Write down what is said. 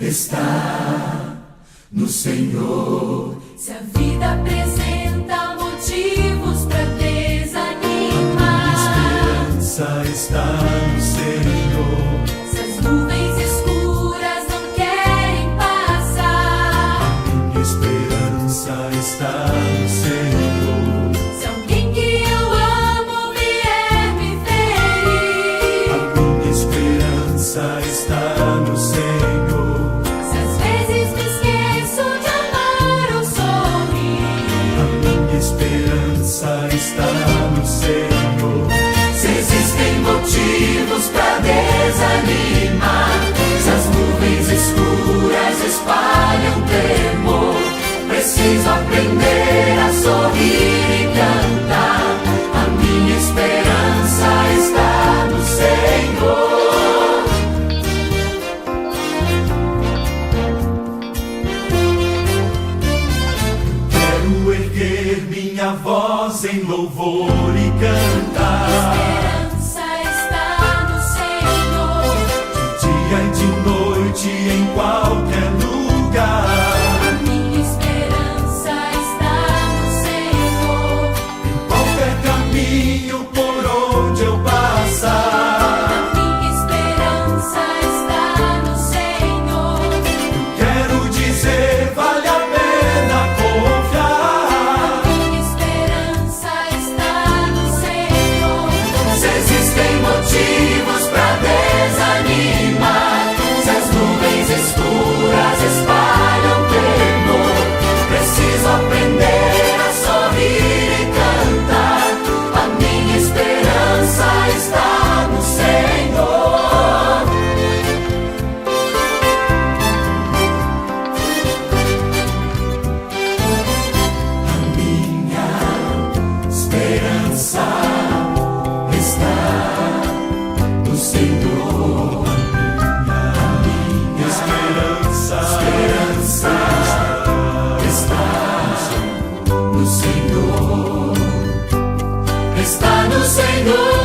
está no Senhor. Se a vida apresenta motivos para desanimar, Esperança está no Senhor. se as nuvens escuras não querem passar, Minha esperança está no Senhor. se alguém que eu amo vier me ferir, Minha esperança está no Senhor. se às vezes me esqueço de amar ou sorrir, Minha esperança está no Senhor. Se existem motivos para desanimar, se as nuvens escuras espalham temor, preciso aprender a sorrir e cantar. A minha esperança está no Senhor. Quero erguer minha voz em louvor e cantar. esperança está no Senhor. De dia e de noite, em qualquer lugar. A minha esperança está no Senhor. Em qualquer caminho por onde eu passar. A minha esperança está no Senhor. Quero dizer, vale a pena confiar. A minha esperança está no Senhor. Se existem motivos para desanimar, se as nuvens escuras espalham temor, preciso aprender a sorrir e cantar. A minha esperança está no Senhor. A minha esperança está no Senhor. A minha esperança está no Senhor. Está no Senhor.